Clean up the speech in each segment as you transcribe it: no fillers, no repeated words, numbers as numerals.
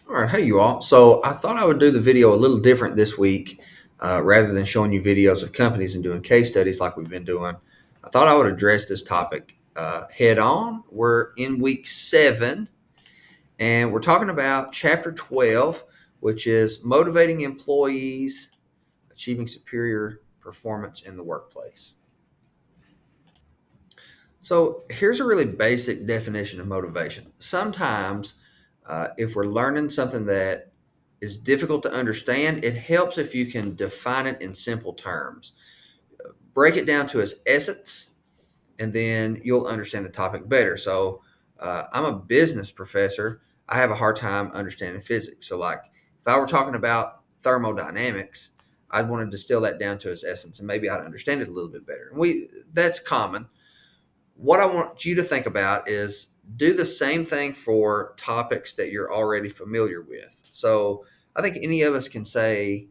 All right, hey you all. So I thought I would do the video a little different this week, rather than showing you videos of companies and doing case studies like we've been doing. I thought I would address this topic head on. We're in week 7, and we're talking about chapter 12, which is motivating employees, achieving superior performance in the workplace. So here's a really basic definition of motivation. Sometimes, if we're learning something that is difficult to understand, it helps if you can define it in simple terms. Break it down to its essence, and then you'll understand the topic better. So, I'm a business professor. I have a hard time understanding physics. So, like, if I were talking about thermodynamics, I'd want to distill that down to its essence, and maybe I'd understand it a little bit better. And that's common. What I want you to think about is do the same thing for topics that you're already familiar with. So I think any of us can say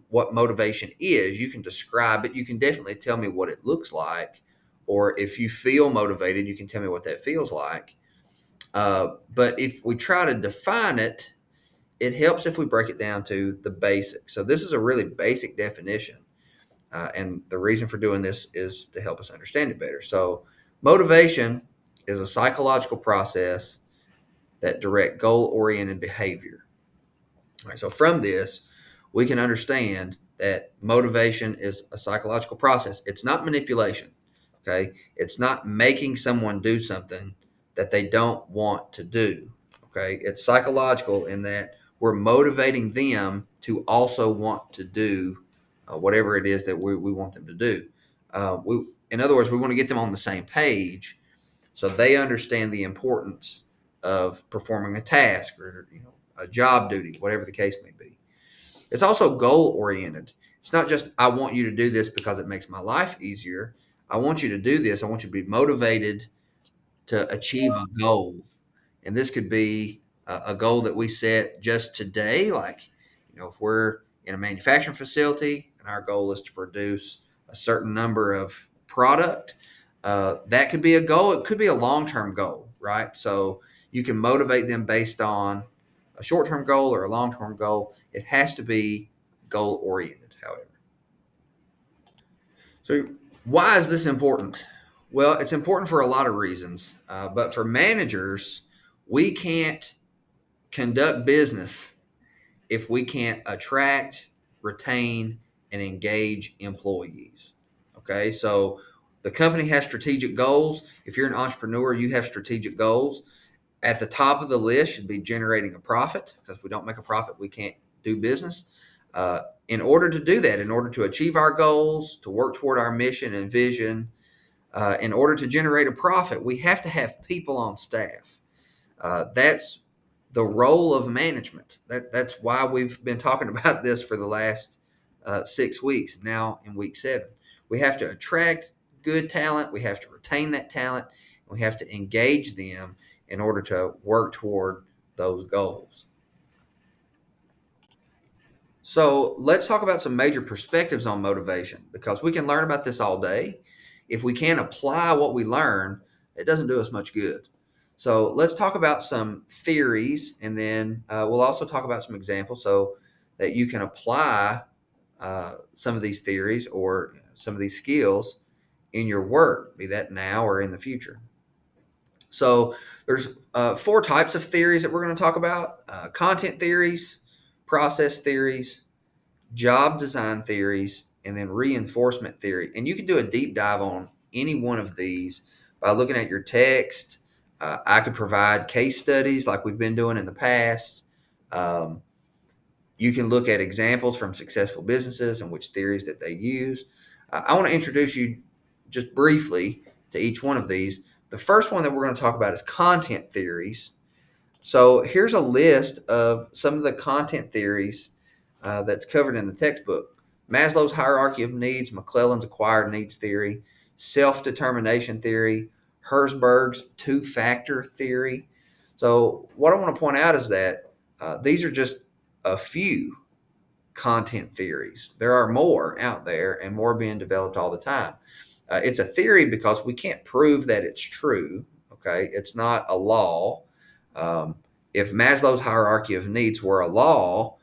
what motivation is. You can describe it. You can definitely tell me what it looks like. Or if you feel motivated, you can tell me what that feels like. But if we try to define it, it helps if we break it down to the basics. So this is a really basic definition. And the reason for doing this is to help us understand it better. So, motivation is a psychological process that direct goal-oriented behavior. All right, so from this, we can understand that motivation is a psychological process. It's not manipulation. Okay, it's not making someone do something that they don't want to do. Okay, it's psychological in that we're motivating them to also want to do whatever it is that we want them to do. In other words, we want to get them on the same page so they understand the importance of performing a task or a job duty, whatever the case may be. It's also goal oriented. It's not just I want you to do this because it makes my life easier. I want you to do this. I want you to be motivated to achieve a goal. And this could be a goal that we set just today. Like, if we're in a manufacturing facility and our goal is to produce a certain number of product, that could be a goal. It could be a long-term goal, right? So you can motivate them based on a short-term goal or a long-term goal. It has to be goal-oriented, however. So, why is this important? Well, it's important for a lot of reasons, but for managers, we can't conduct business if we can't attract, retain, and engage employees. Okay, so the company has strategic goals. If you're an entrepreneur, you have strategic goals. At the top of the list should be generating a profit, because if we don't make a profit, we can't do business. In order to do that, in order to achieve our goals, to work toward our mission and vision, in order to generate a profit, we have to have people on staff. That's the role of management. That's why we've been talking about this for the last 6 weeks, now in week 7. We have to attract good talent. We have to retain that talent. We have to engage them in order to work toward those goals. So let's talk about some major perspectives on motivation, because we can learn about this all day. If we can't apply what we learn, it doesn't do us much good. So let's talk about some theories, and then we'll also talk about some examples so that you can apply some of these theories or some of these skills in your work, be that now or in the future. So there's 4 types of theories that we're going to talk about: content theories, process theories, job design theories, and then reinforcement theory. And you can do a deep dive on any one of these by looking at your text. I could provide case studies like we've been doing in the past. Um, you can look at examples from successful businesses and which theories that they use. I want to introduce you just briefly to each one of these. The first one that we're going to talk about is content theories. So here's a list of some of the content theories that's covered in the textbook: Maslow's hierarchy of needs, McClelland's acquired needs theory, self-determination theory, Herzberg's two-factor theory. So what I want to point out is that these are just a few content theories. There are more out there and more being developed all the time. It's a theory because we can't prove that it's true. Okay, it's not a law. Um, If Maslow's hierarchy of needs were a law,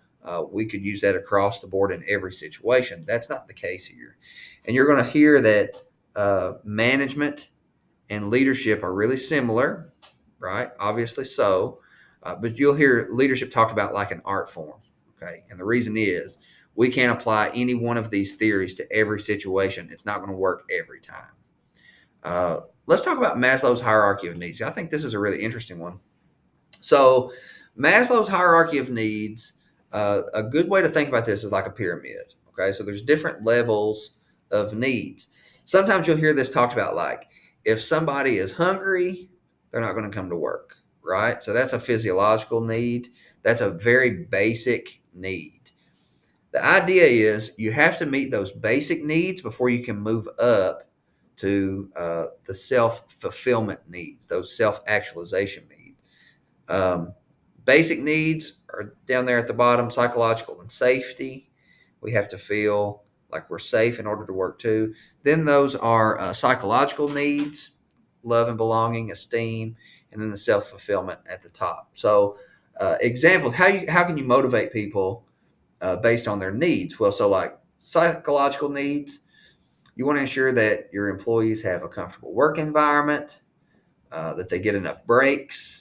we could use that across the board in every situation. That's not the case here. And you're going to hear that management and leadership are really similar, right? Obviously so. But you'll hear leadership talked about like an art form, okay? And the reason is we can't apply any one of these theories to every situation. It's not going to work every time. Let's talk about Maslow's hierarchy of needs. I think this is a really interesting one. So, Maslow's hierarchy of needs, a good way to think about this is like a pyramid. Okay, so there's different levels of needs. Sometimes you'll hear this talked about like if somebody is hungry, they're not going to come to work, right? So that's a physiological need. That's a very basic need. The idea is you have to meet those basic needs before you can move up to the self fulfillment needs, those self actualization needs. Um, Basic needs are down there at the bottom, psychological and safety. We have to feel like we're safe in order to work too. Then those are psychological needs, love and belonging, esteem, and then the self fulfillment at the top. So, examples: how can you motivate people based on their needs? Well, so like psychological needs, you want to ensure that your employees have a comfortable work environment, that they get enough breaks.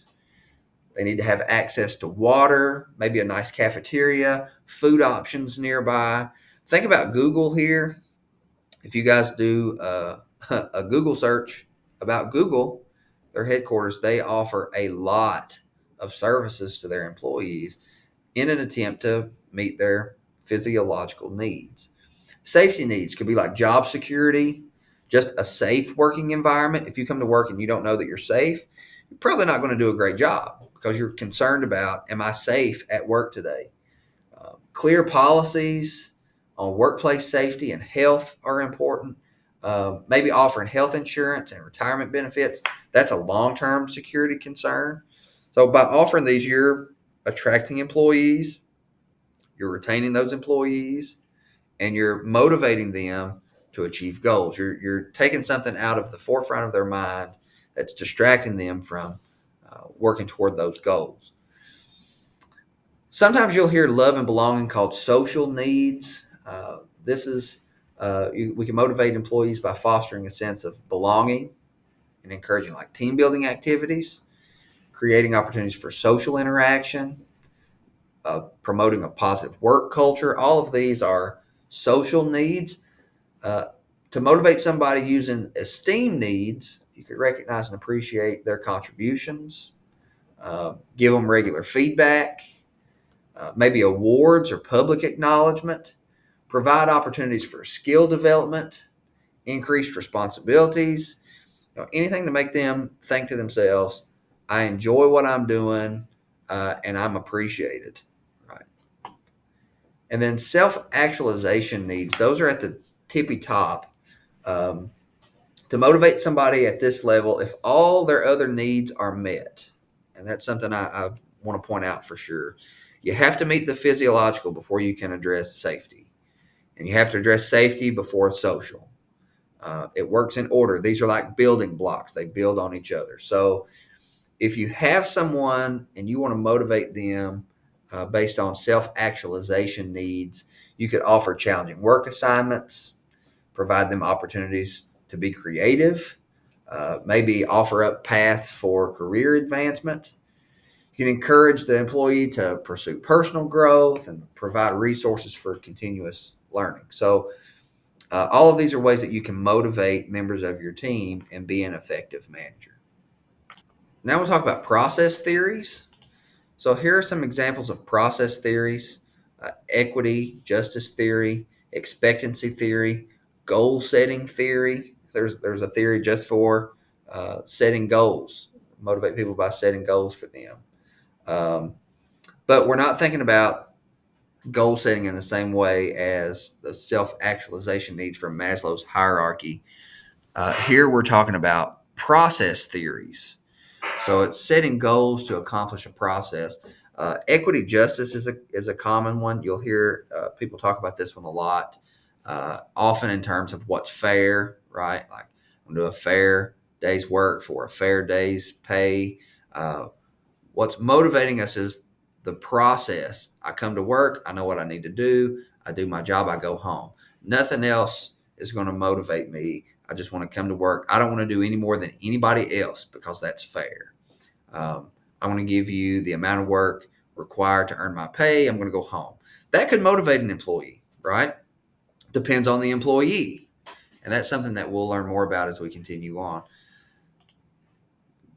They need to have access to water, maybe a nice cafeteria, food options nearby. Think about Google here. If you guys do a Google search about Google, their headquarters, they offer a lot of services to their employees in an attempt to meet their physiological needs. Safety needs could be like job security, just a safe working environment. If you come to work and you don't know that you're safe, you're probably not going to do a great job because you're concerned about, am I safe at work today? Clear policies on workplace safety and health are important. Maybe offering health insurance and retirement benefits. That's a long term security concern. So, by offering these, you're attracting employees, you're retaining those employees, and you're motivating them to achieve goals. You're taking something out of the forefront of their mind that's distracting them from working toward those goals. Sometimes you'll hear love and belonging called social needs. This is we can motivate employees by fostering a sense of belonging and encouraging like team building activities, creating opportunities for social interaction, promoting a positive work culture. All of these are social needs. Uh, to motivate somebody using esteem needs, you could recognize and appreciate their contributions, give them regular feedback, maybe awards or public acknowledgement, provide opportunities for skill development, increased responsibilities, anything to make them think to themselves, I enjoy what I'm doing and I'm appreciated. Right. And then self actualization needs, those are at the tippy top. Um, to motivate somebody at this level, if all their other needs are met, and that's something I want to point out for sure, you have to meet the physiological before you can address safety. And you have to address safety before social. It works in order. These are like building blocks, they build on each other. So if you have someone and you want to motivate them based on self actualization needs, you could offer challenging work assignments, provide them opportunities to be creative, maybe offer up paths for career advancement. You can encourage the employee to pursue personal growth and provide resources for continuous learning. So, all of these are ways that you can motivate members of your team and be an effective manager. Now we'll talk about process theories. So here are some examples of process theories: equity, justice theory, expectancy theory, goal setting theory. There's a theory just for setting goals, motivate people by setting goals for them. Um, but we're not thinking about goal setting in the same way as the self actualization needs from Maslow's hierarchy. Here we're talking about process theories. So it's setting goals to accomplish a process. Equity justice is a common one. You'll hear people talk about this one a lot, often in terms of what's fair, right? Like I'm going to do a fair day's work for a fair day's pay. What's motivating us is the process. I come to work, I know what I need to do, I do my job, I go home. Nothing else is going to motivate me. I just want to come to work. I don't want to do any more than anybody else because that's fair. I want to give you the amount of work required to earn my pay. I'm going to go home. That could motivate an employee, right? Depends on the employee. And that's something that we'll learn more about as we continue on.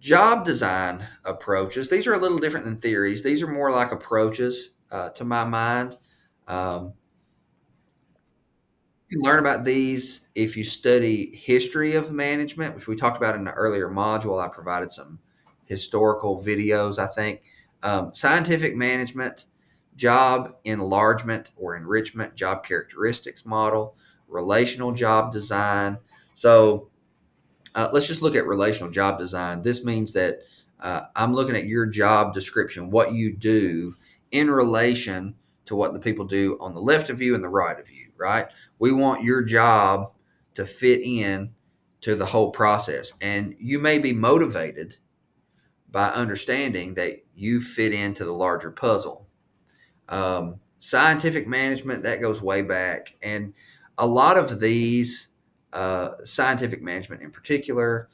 Job design approaches, these are a little different than theories. These are more like approaches to my mind. Um, you can learn about these if you study history of management, which we talked about in the earlier module. I provided some historical videos, I think. Scientific management, job enlargement or enrichment, job characteristics model, relational job design. So let's just look at relational job design. This means that I'm looking at your job description, what you do in relation to what the people do on the left of you and the right of you, right? We want your job to fit in to the whole process. And you may be motivated by understanding that you fit into the larger puzzle. Scientific management, that goes way back. And a lot of these, scientific management in particular,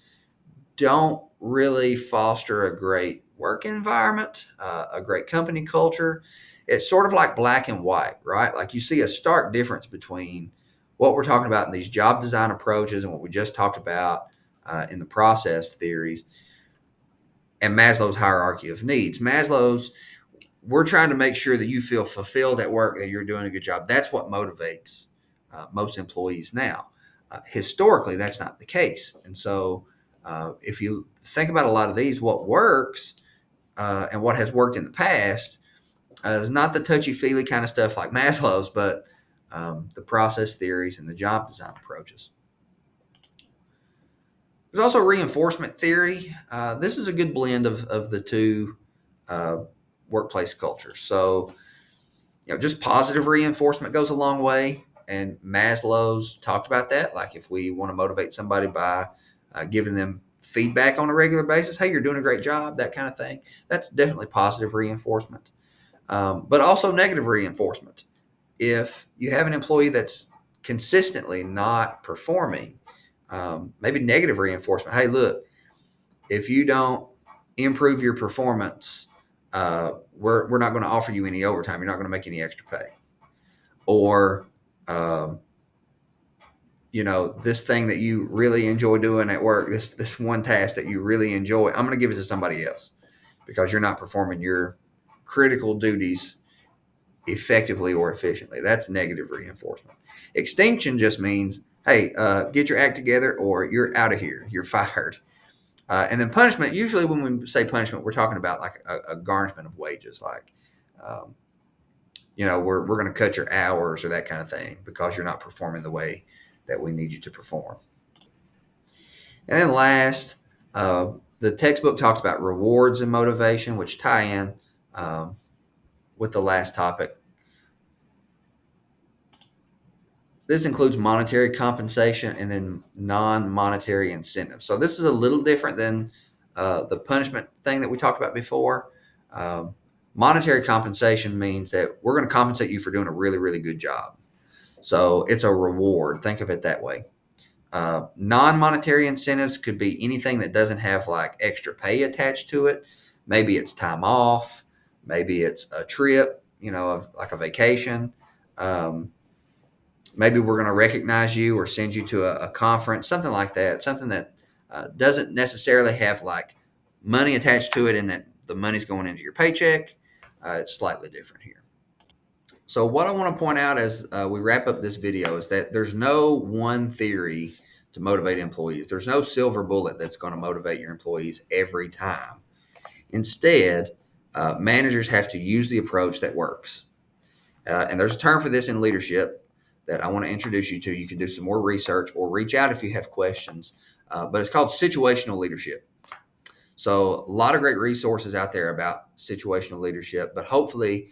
don't really foster a great work environment, a great company culture. It's sort of like black and white, right? Like you see a stark difference between what we're talking about in these job design approaches and what we just talked about in the process theories and Maslow's hierarchy of needs. Maslow's, we're trying to make sure that you feel fulfilled at work, that you're doing a good job. That's what motivates most employees now. Historically, that's not the case. And so, if you think about a lot of these, what works and what has worked in the past is not the touchy feely kind of stuff like Maslow's, but the process theories and the job design approaches. There's also reinforcement theory. This is a good blend of the two uh, workplace cultures. So, just positive reinforcement goes a long way. And Maslow's talked about that. Like if we want to motivate somebody by giving them feedback on a regular basis, hey, you're doing a great job, that kind of thing. That's definitely positive reinforcement. But also negative reinforcement. If you have an employee that's consistently not performing, maybe negative reinforcement. Hey, look, if you don't improve your performance, we're not going to offer you any overtime. You're not going to make any extra pay. Or, um, this thing that you really enjoy doing at work, this one task that you really enjoy, I'm going to give it to somebody else because you're not performing your critical duties effectively or efficiently. That's negative reinforcement. Extinction just means, hey, get your act together or you're out of here. You're fired. And then punishment, usually when we say punishment, we're talking about like a garnishment of wages, like, um, we're going to cut your hours or that kind of thing because you're not performing the way that we need you to perform. And then last, the textbook talks about rewards and motivation, which tie in um, with the last topic. This includes monetary compensation and then non-monetary incentives. So this is a little different than the punishment thing that we talked about before. Um, Monetary compensation means that we're going to compensate you for doing a really, really good job. So it's a reward. Think of it that way. Non-monetary incentives could be anything that doesn't have like extra pay attached to it. Maybe it's time off. Maybe it's a trip, like a vacation. Um, Maybe we're going to recognize you or send you to a conference, something like that, something that doesn't necessarily have like money attached to it and that the money's going into your paycheck. It's slightly different here. So what I want to point out as we wrap up this video is that there's no one theory to motivate employees. There's no silver bullet that's going to motivate your employees every time. Instead, managers have to use the approach that works. And there's a term for this in leadership that I want to introduce you to. You can do some more research or reach out if you have questions. But it's called situational leadership. So a lot of great resources out there about situational leadership, but hopefully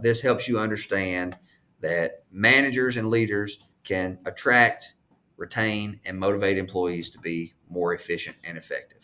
this helps you understand that managers and leaders can attract, retain, and motivate employees to be more efficient and effective.